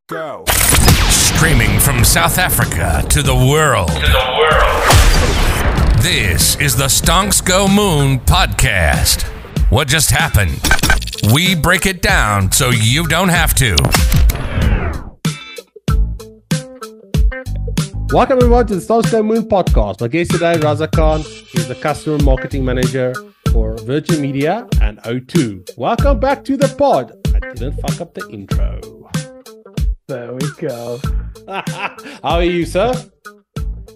Go. Streaming from South Africa to the world. This is the Stonks Go Moon podcast. What just happened? We break it down so you don't have to. Welcome everyone to the Stonks Go Moon podcast. My guest today, Raza Khan, is the customer marketing manager for Virgin Media and O2. Welcome back to the pod. I didn't fuck up the intro. There we go. How are you, sir?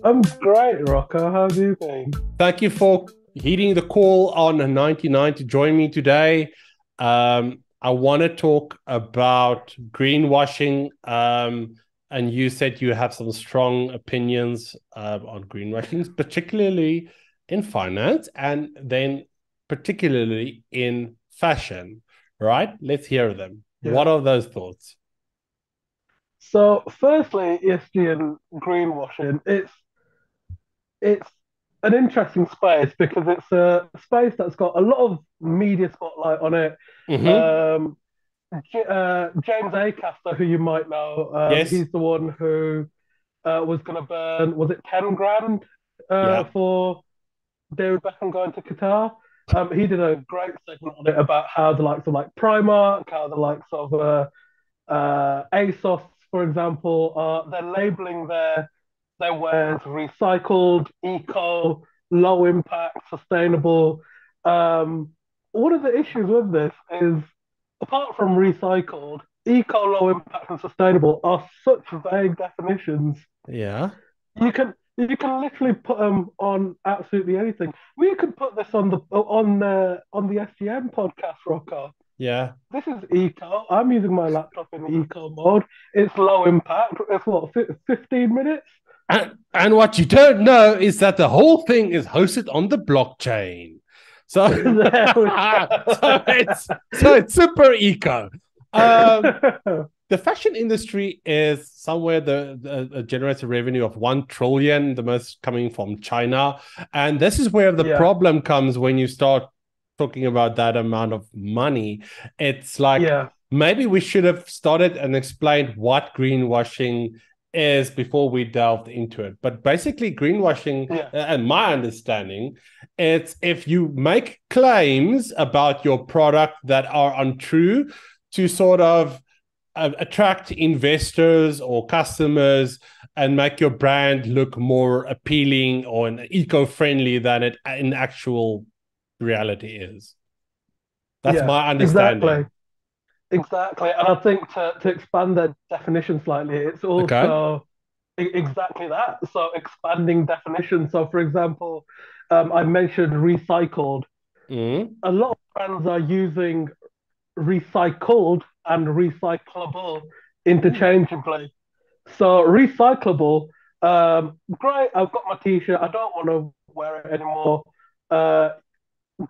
I'm great, Rocco. How have you been? Thank you for heeding the call on 99 to join me today. I want to talk about greenwashing. And you said you have some strong opinions on greenwashing, particularly in finance and then particularly in fashion, right? Let's hear them. Yeah. What are those thoughts? So, firstly, ESG and greenwashing, it's an interesting space because it's a space that's got a lot of media spotlight on it. Mm-hmm. James Acaster, who you might know, yes. He's the one who was going to burn, was it 10 grand for David Beckham going to Qatar? He did a great segment on it about how the likes of like Primark, how the likes of ASOS, for example, they're labeling their wares recycled, eco, low impact, sustainable. One of the issues with this is, apart from recycled, eco, low impact, and sustainable are such vague definitions. Yeah, you can literally put them on absolutely anything. We could put this on the SGM podcast, Rocco. Yeah, this is eco. I'm using my laptop in eco mode. It's low impact. It's what, 15 minutes. And what you don't know is that the whole thing is hosted on the blockchain. So, so it's super eco. The fashion industry is somewhere that generates a revenue of 1 trillion, the most coming from China. And this is where the problem comes when you start talking about that amount of money. It's like, maybe we should have started and explained what greenwashing is before we delved into it. But basically greenwashing, and my understanding, it's if you make claims about your product that are untrue to sort of attract investors or customers and make your brand look more appealing or eco-friendly than it in actual reality is. That's my understanding. Exactly. And I think to expand the definition slightly, it's also exactly that. So expanding definition. So for example, I mentioned recycled. A lot of brands are using recycled and recyclable interchangeably. So recyclable, great, I've got my t-shirt, I don't want to wear it anymore.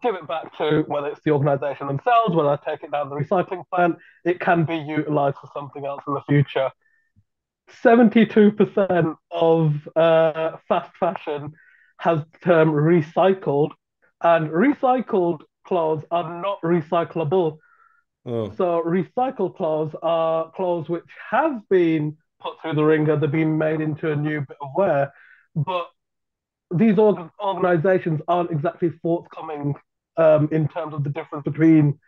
Give it back to whether it's the organization themselves, whether I take it down to the recycling plant, it can be utilized for something else in the future. 72% of fast fashion has the term recycled, and recycled clothes are not recyclable. So recycled clothes are clothes which have been put through the ringer, they've been made into a new bit of wear, but these organizations aren't exactly forthcoming in terms of the difference between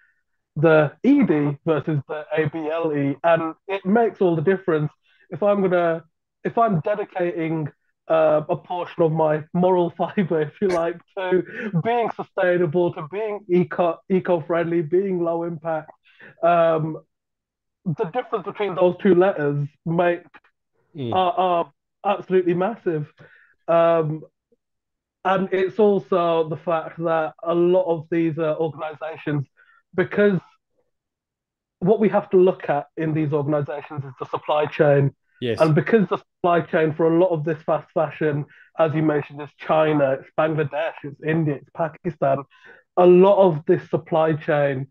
the ED versus the ABLE, and it makes all the difference. If I'm dedicating a portion of my moral fiber, if you like, to being sustainable, to being eco-friendly, being low impact, the difference between those two letters are absolutely massive. And it's also the fact that a lot of these organizations, because what we have to look at in these organizations is the supply chain. Yes. And because the supply chain for a lot of this fast fashion, as you mentioned, is China, it's Bangladesh, it's India, it's Pakistan, a lot of this supply chain,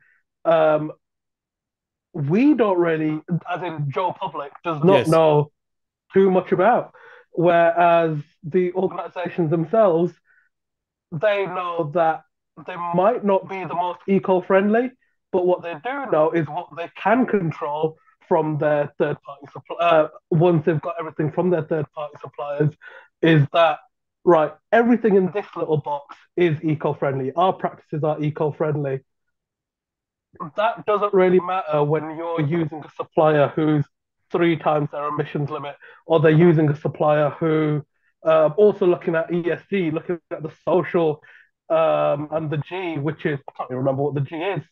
we don't really, as in Joe Public, does not know too much about. Whereas the organizations themselves, they know that they might not be the most eco-friendly, but what they do know is what they can control from their third-party once they've got everything from their third-party suppliers, is that right, everything in this little box is eco-friendly. Our practices are eco-friendly. That doesn't really matter when you're using a supplier who's 3 times their emissions limit, or they're using a supplier who also looking at ESG, looking at the social and the G, which is, I can't even remember what the G is.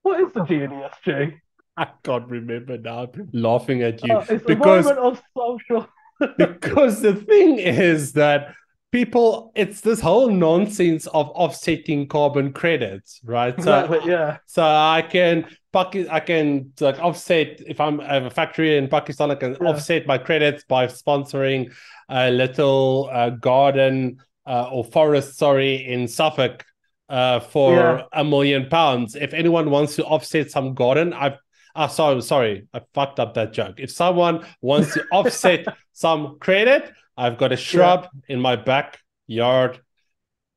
What is the G in ESG? I can't remember now. I'm laughing at you It's because environmental, social. because the thing is that it's this whole nonsense of offsetting carbon credits, right? Exactly, yeah. So I can like offset if I have a factory in Pakistan, I can offset my credits by sponsoring a little garden or forest, in Suffolk for £1 million. If anyone wants to offset some garden, sorry, I fucked up that joke. If someone wants to offset some credit, I've got a shrub in my backyard.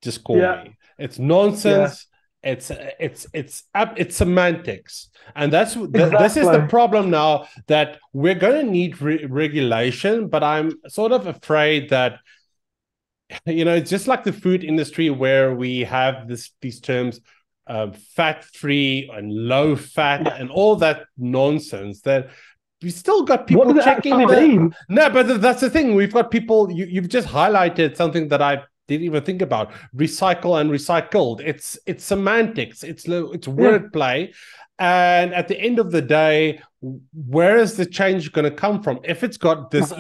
Just call me. It's nonsense. It's semantics, and this is the problem now, that we're going to need regulation. But I'm sort of afraid that, it's just like the food industry, where we have these terms, fat-free and low-fat and all that nonsense, that we still got people checking. No, but that's the thing. We've got people. You've just highlighted something that I didn't even think about: recycle and recycled. It's semantics. It's wordplay, and at the end of the day, where is the change going to come from? If it's got this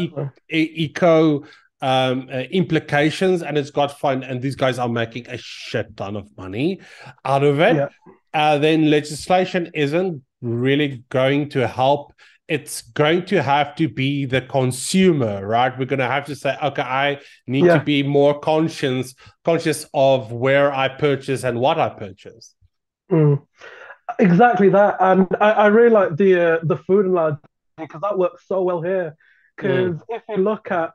eco implications, and it's got fun, and these guys are making a shit ton of money out of it, then legislation isn't really going to help. It's going to have to be the consumer, right? We're going to have to say, okay, I need to be more conscious of where I purchase and what I purchase. Exactly that. And I really like the food analogy, because that works so well here. Because if you look at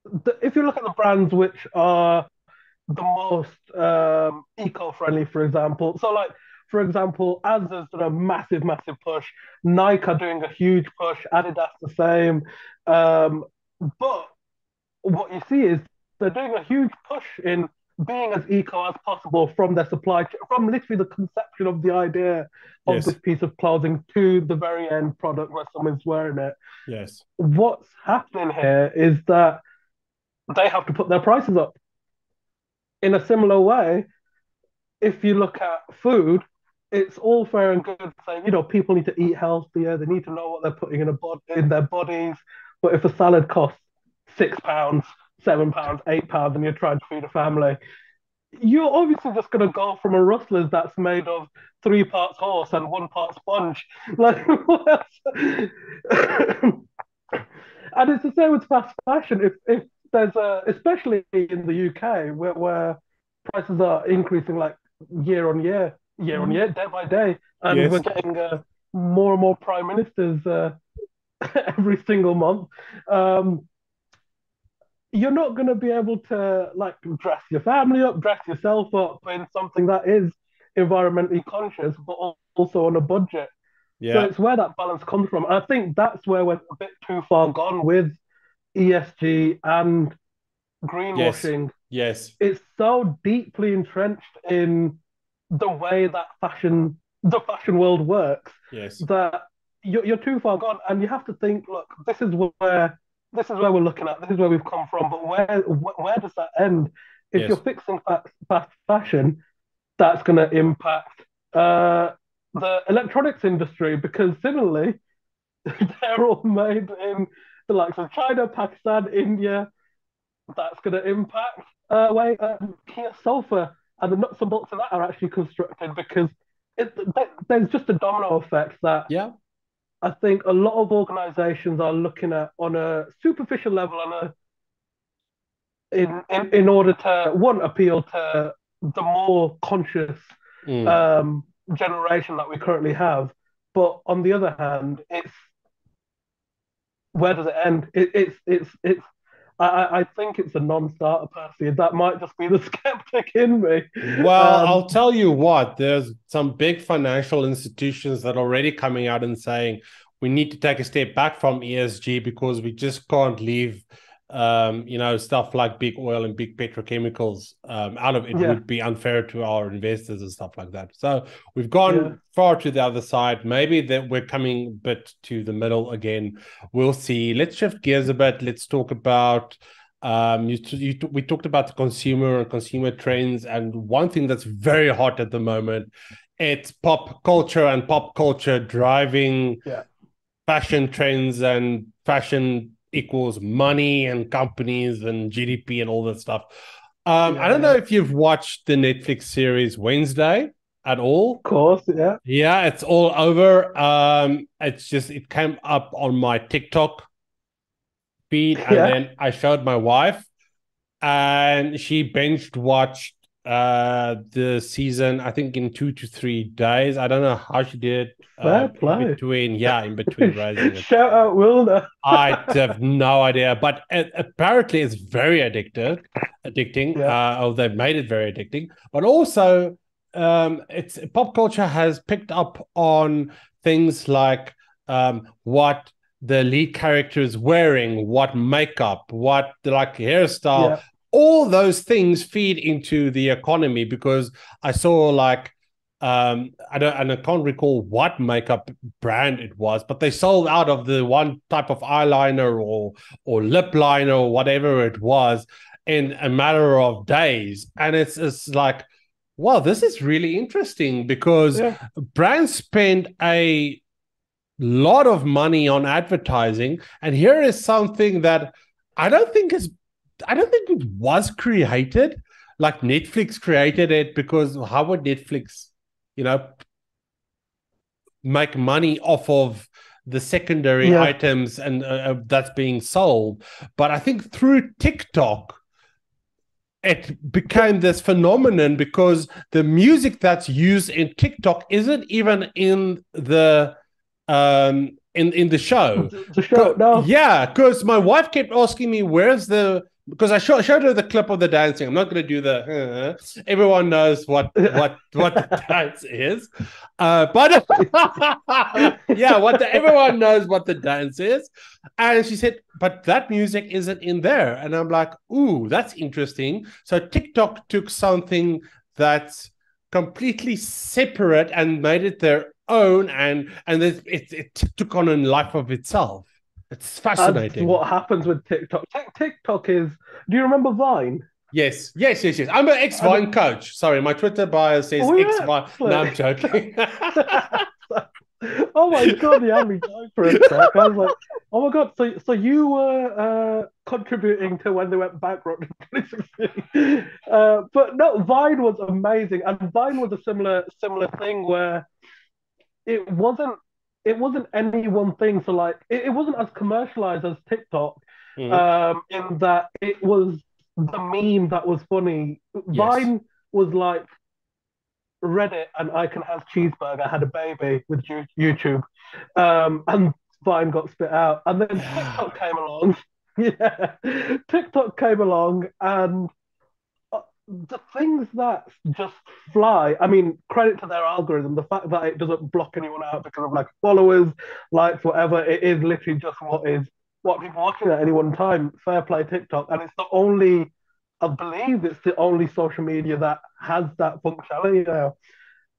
the brands which are the most eco-friendly, for example, for example, Asda's done a massive push. Nike are doing a huge push. Adidas the same. But what you see is they're doing a huge push in being as eco as possible from their supply chain, from literally the conception of the idea of this piece of clothing to the very end product where someone's wearing it. Yes. What's happening here is that they have to put their prices up. In a similar way, if you look at food, it's all fair and good saying, people need to eat healthier, they need to know what they're putting in their bodies. But if a salad costs £6, £7, £8, and you're trying to feed a family, you're obviously just going to go from a Rustler's that's made of 3 parts horse and 1 part sponge. Like, what else? And it's the same with fast fashion. If there's especially in the UK, where prices are increasing like year on year, day by day, and we're getting more and more prime ministers every single month. You're not going to be able to dress your family up, dress yourself up in something that is environmentally conscious, but also on a budget. So it's where that balance comes from. And I think that's where we're a bit too far gone with ESG and greenwashing. Yes. It's so deeply entrenched in the way that the fashion world works, that you're too far gone, and you have to think, look, this is where we're looking at, this is where we've come from, but where does that end? If you're fixing fast fashion, that's going to impact the electronics industry, because similarly, they're all made in the likes of China, Pakistan, India. That's going to impact Kia Sofa, and the nuts and bolts of that are actually constructed, because there's just a domino effect that I think a lot of organizations are looking at on a superficial level, in order to, one, appeal to the more conscious generation that we currently have. But on the other hand, it's where does it end? I think it's a non-starter, Percy. That might just be the skeptic in me. Well, I'll tell you what, there's some big financial institutions that are already coming out and saying we need to take a step back from ESG because we just can't leave stuff like big oil and big petrochemicals out of it. Yeah. Would be unfair to our investors and stuff like that. So we've gone far to the other side. Maybe that we're coming a bit to the middle again. We'll see. Let's shift gears a bit. Let's talk about we talked about the consumer and consumer trends, and one thing that's very hot at the moment, it's pop culture and pop culture driving fashion trends, and fashion equals money and companies and GDP and all that stuff. I don't know if you've watched the Netflix series Wednesday at all. Of course, yeah. Yeah, it's all over. It came up on my TikTok feed, and then I showed my wife, and she binge watched the season, I think, in 2 to 3 days. I don't know how she did in between raising it. Shout out Wilna. I have no idea, but apparently it's very addicting. They've made it very addicting, but also it's pop culture has picked up on things like what the lead character is wearing, what makeup, what hairstyle, all those things feed into the economy. Because I saw I can't recall what makeup brand it was, but they sold out of the one type of eyeliner or lip liner or whatever it was in a matter of days. And it's like, wow, this is really interesting, because brands spend a lot of money on advertising, and here is something that I don't think it was created like Netflix created it, because how would Netflix make money off of the secondary items and that's being sold? But I think through TikTok it became this phenomenon, because the music that's used in TikTok isn't even in the in the show. The show, no. Yeah, because my wife kept asking me, where's the... Because I showed her the clip of the dancing. I'm not going to do the... everyone knows what the dance is. But everyone knows what the dance is. And she said, but that music isn't in there. And I'm like, ooh, that's interesting. So TikTok took something that's completely separate and made it their own, and it took on a life of itself. It's fascinating. That's what happens with TikTok. TikTok is... Do you remember Vine? Yes. I'm an ex-Vine coach. Sorry, my Twitter bio says ex-Vine. No, I'm joking. Oh my God, you had me die for a sec. I was like, oh my God, so you were contributing to when they went bankrupt in 2016. But no, Vine was amazing. And Vine was a similar thing where it wasn't any one thing. So it wasn't as commercialized as TikTok, in that it was the meme that was funny. Vine was like Reddit and I Can Have Cheeseburger had a baby with YouTube, and Vine got spit out, and then TikTok came along. TikTok came along, and the things that just fly. I mean, credit to their algorithm. The fact that it doesn't block anyone out because of followers, likes, whatever. It is literally just what people are watching at any one time. Fair play, TikTok, and it's the only... I believe it's the only social media that has that functionality now.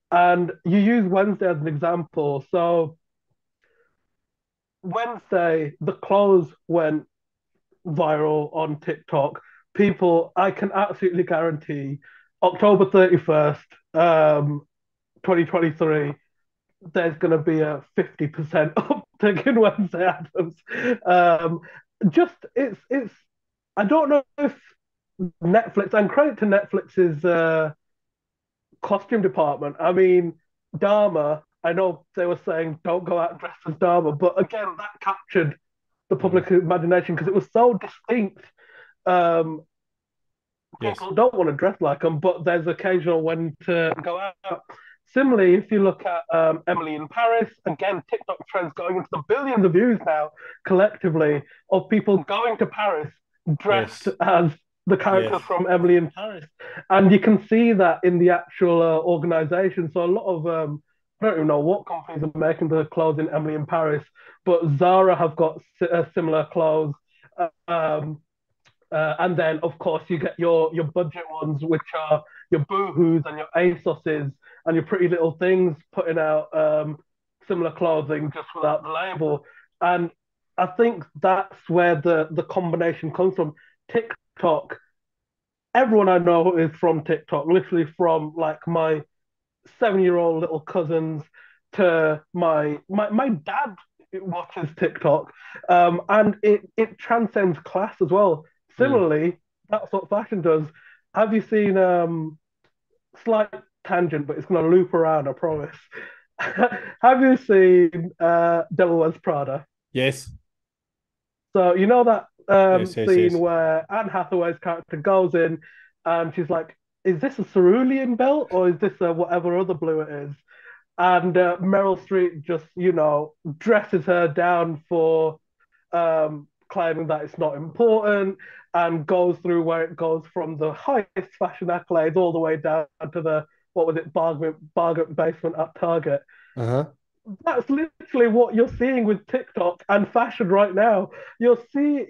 And you use Wednesday as an example. So Wednesday, the clothes went viral on TikTok. I can absolutely guarantee, October 31st, 2023, there's going to be a 50% uptick in Wednesday Addams. I don't know if Netflix, and credit to Netflix's costume department. I mean, Dharma, I know they were saying don't go out dressed as Dharma, but again, that captured the public imagination because it was so distinct. People don't want to dress like them, but there's occasional when to go out. Similarly, if you look at Emily in Paris, again, TikTok trends going into the billions of views now collectively of people going to Paris dressed Yes. as the characters Yes. from Emily in Paris, and you can see that in the actual organization. So a lot of I don't even know what companies are making the clothes in Emily in Paris, but Zara have got similar clothes. Um, and then, of course, you get your budget ones, which are your Boohoo's and your ASOS's and your Pretty Little Things putting out similar clothing just without the label. And I think that's where the combination comes from. TikTok, everyone I know is from TikTok, literally from like my 7-year-old little cousins to my dad watches TikTok, and it transcends class as well. Similarly, that's what fashion does. Have you seen slight tangent, but it's going to loop around, I promise. Have you seen Devil Wears Prada? Yes. So you know that Yes. Yes. scene Yes. where Anne Hathaway's character goes in and she's like, "Is this a cerulean belt or is this a whatever other blue it is?" And Meryl Streep just, dresses her down for claiming that it's not important and goes through where it goes from the highest fashion accolades all the way down to the, what was it, bargain basement at Target. Uh-huh. That's literally what you're seeing with TikTok and fashion right now. You'll see,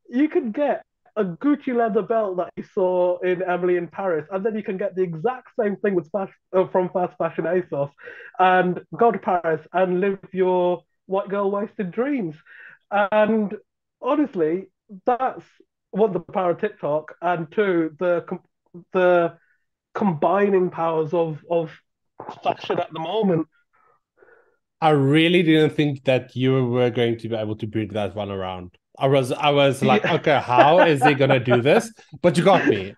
you can get a Gucci leather belt that you saw in Emily in Paris, and then you can get the exact same thing with from fast fashion ASOS, and go to Paris and live your white girl wasted dreams. And honestly, that's one, the power of TikTok, and two, the combining powers of fashion at the moment. I really didn't think that you were going to be able to bring that one around. I was like, Yeah. okay, how is he gonna do this? But you got me.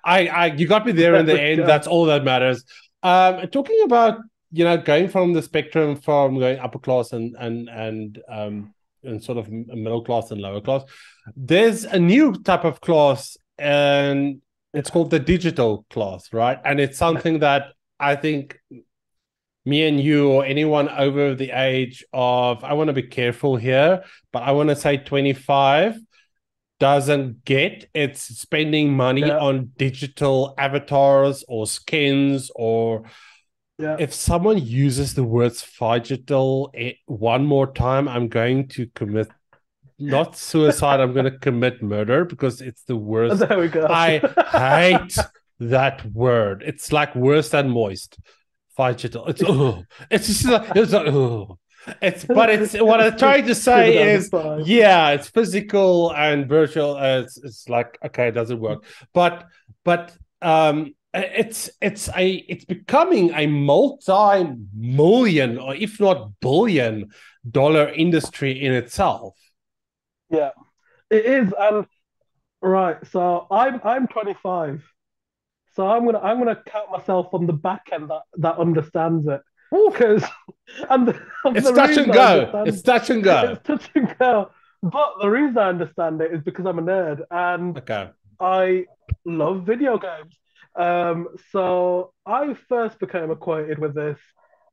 You got me there in the end. That's all that matters. Talking about going from the spectrum from going upper class and sort of middle class and lower class. There's a new type of class, and it's called the digital class, right? And it's something that I think me and you or anyone over the age of, I want to be careful here, but I want to say 25 doesn't get. It's spending money on digital avatars or skins, or if someone uses the words digital one more time, I'm going to commit not suicide, I'm going to commit murder, because it's the worst. There we go. I hate that word. It's like worse than moist. Digital. It's just like, but it's what I'm trying to say is, it's physical and virtual. It's like, okay, it doesn't work, but it's becoming a multi-million or if not billion-dollar industry in itself. Yeah, it is. And right, so I'm 25. So I'm gonna count myself on the back end that understands it, because it's touch and go. It's touch and go. It's touch and go. But the reason I understand it is because I'm a nerd and I love video games. So I first became acquainted with this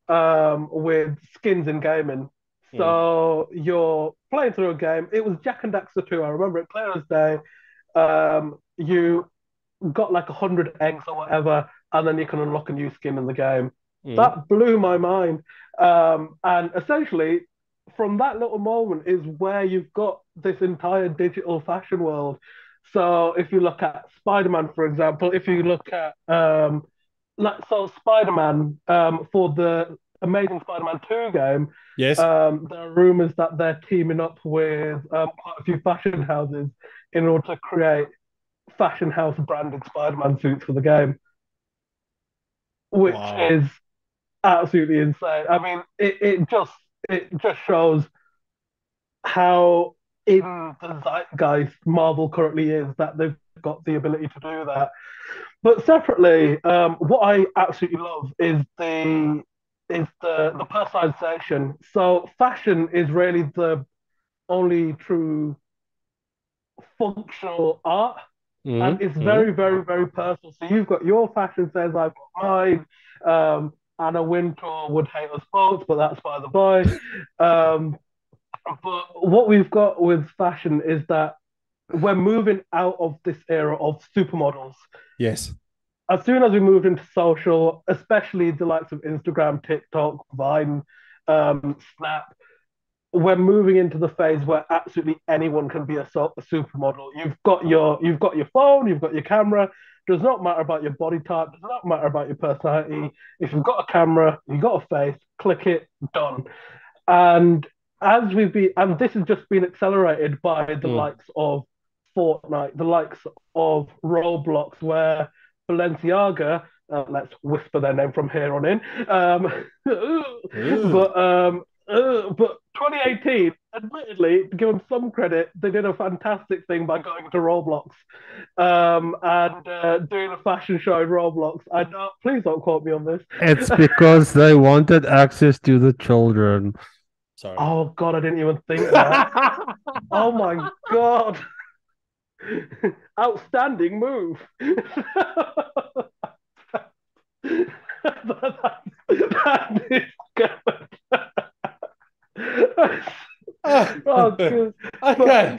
with skins in gaming. So you're playing through a game. It was Jak and Daxter 2. I remember it clear as day. You got like 100 eggs or whatever, and then you can unlock a new skin in the game. That blew my mind. And essentially, from that little moment is where you've got this entire digital fashion world. So if you look at Spider-Man, for example, if you look at Spider-Man for the Amazing Spider-Man 2 game, yes, there are rumors that they're teaming up with quite a few fashion houses in order to create fashion house branded Spider-Man suits for the game, which is absolutely insane. I mean, it just shows how in the zeitgeist Marvel currently is, that they've got the ability to do that. But separately, what I absolutely love is the personalization. So fashion is really the only true functional art. And it's very, very, very personal. So you've got your fashion sense, I've got mine. Anna Wintour would hate us both, but that's by the by. But what we've got with fashion is that we're moving out of this era of supermodels. Yes. As soon as we moved into social, especially the likes of Instagram, TikTok, Vine, Snap, we're moving into the phase where absolutely anyone can be a supermodel. You've got your phone, you've got your camera. Does not matter about your body type. Does not matter about your personality. If you've got a camera, you've got a face. Click it, done. And and this has just been accelerated by the likes of Fortnite, the likes of Roblox, where Balenciaga, let's whisper their name from here on in, but 2018, admittedly, to give them some credit, they did a fantastic thing by going to Roblox and doing a fashion show in Roblox. Please don't quote me on this. It's because they wanted access to the children. Sorry. Oh God, I didn't even think that. Oh my God. Outstanding move. that is good. Oh, good. Okay.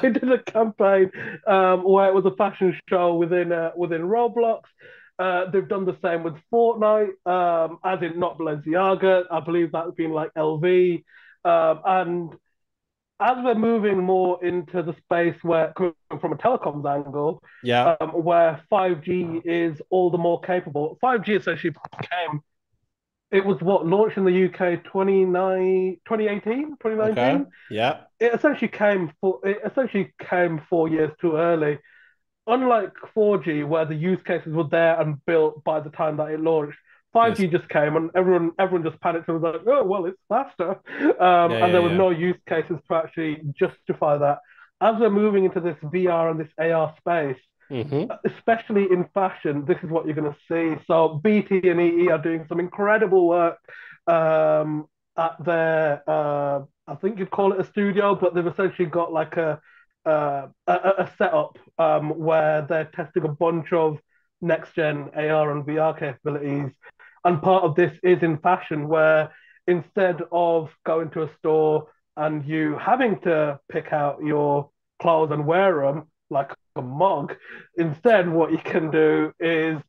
They did a campaign where it was a fashion show within Roblox. They've done the same with Fortnite, as in not Balenciaga. I believe that's been like LV. And as we're moving more into the space where, coming from a telecoms angle, where 5G is all the more capable. 5G essentially it was launched in the UK 2018, 2019. Okay. Yeah. It essentially came 4 years too early. Unlike 4G, where the use cases were there and built by the time that it launched, 5G just came and everyone just panicked and was like, oh, well, it's faster. And there were no use cases to actually justify that. As we're moving into this VR and this AR space, especially in fashion, this is what you're going to see. So BT and EE are doing some incredible work at their, I think you'd call it a studio, but they've essentially got like a setup where they're testing a bunch of next-gen AR and VR capabilities. And part of this is in fashion, where instead of going to a store and you having to pick out your clothes and wear them like a mug, instead what you can do is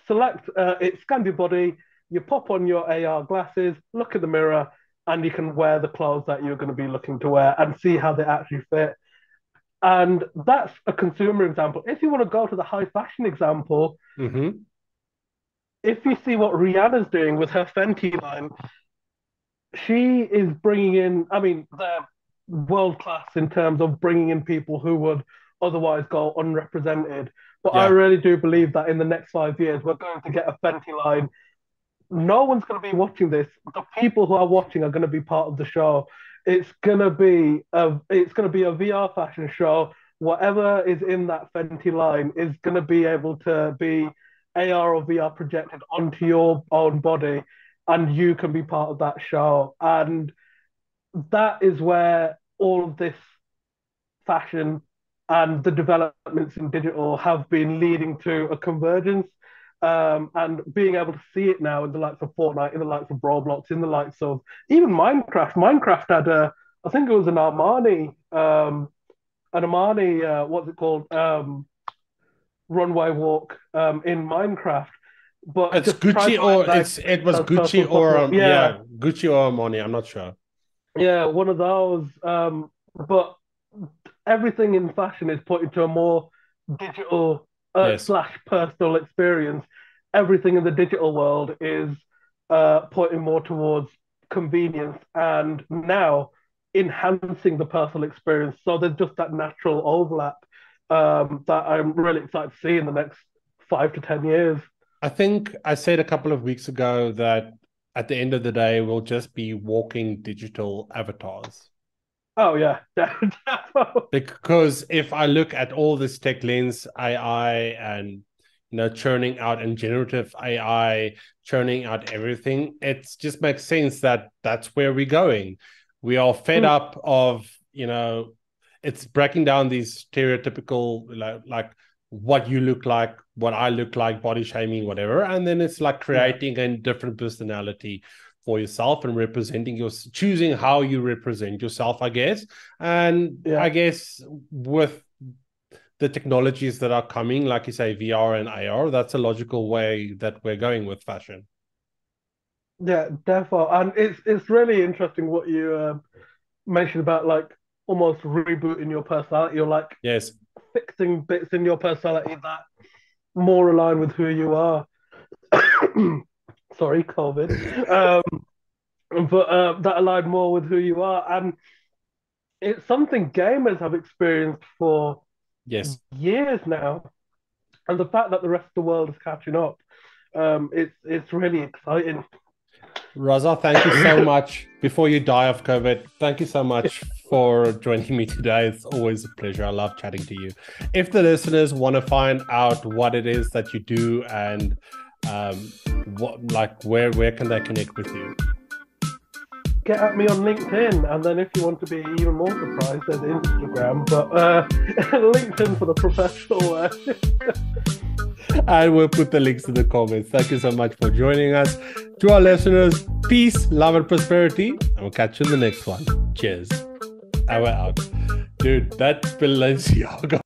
scan your body, you pop on your AR glasses, look in the mirror, and you can wear the clothes that you're going to be looking to wear and see how they actually fit. And that's a consumer example. If you want to go to the high fashion example, if you see what Rihanna's doing with her Fenty line, she is bringing in, I mean, they're world class in terms of bringing in people who would otherwise go unrepresented. But I really do believe that in the next 5 years, we're going to get a Fenty line. No one's going to be watching this. The people who are watching are going to be part of the show. It's going to be a VR fashion show. Whatever is in that Fenty line is going to be able to be AR or VR projected onto your own body, and you can be part of that show. And that is where all of this fashion and the developments in digital have been leading to a convergence. And being able to see it now in the likes of Fortnite, in the likes of Roblox, in the likes of even Minecraft. Minecraft had I think it was an Armani, what's it called? Runway walk in Minecraft. But it's Gucci it was Gucci or Gucci or Armani, I'm not sure. Yeah, one of those. But everything in fashion is pointing to a more digital slash personal experience. Everything in the digital world is pointing more towards convenience and now enhancing the personal experience. So there's just that natural overlap that I'm really excited to see in the next 5 to 10 years. I think I said a couple of weeks ago that at the end of the day, we'll just be walking digital avatars. Oh, yeah. Because if I look at all this tech lens AI and churning out and generative AI, churning out everything, it just makes sense that that's where we're going. We are fed up of, it's breaking down these stereotypical, like what you look like, what I look like, body shaming, whatever. And then it's like creating a different personality. for yourself and choosing how you represent yourself, I guess. And I guess with the technologies that are coming, like you say, VR and AR, that's a logical way that we're going with fashion. Yeah, therefore, and it's really interesting what you mentioned about like almost rebooting your personality, or like fixing bits in your personality that more align with who you are. Sorry, COVID. But that align more with who you are, and it's something gamers have experienced for years now, and the fact that the rest of the world is catching up, it's really exciting. Raza, thank you so much. Before you die of COVID, thank you so much for joining me today. It's always a pleasure. I love chatting to you. If the listeners want to find out what it is that you do and where can they connect with you? Get at me on LinkedIn, and then if you want to be even more surprised, there's Instagram, but LinkedIn for the professional way. And we'll put the links in the comments. Thank you so much for joining us. To our listeners, peace, love, and prosperity. And we'll catch you in the next one. Cheers. And we're out. Dude, that Balenciaga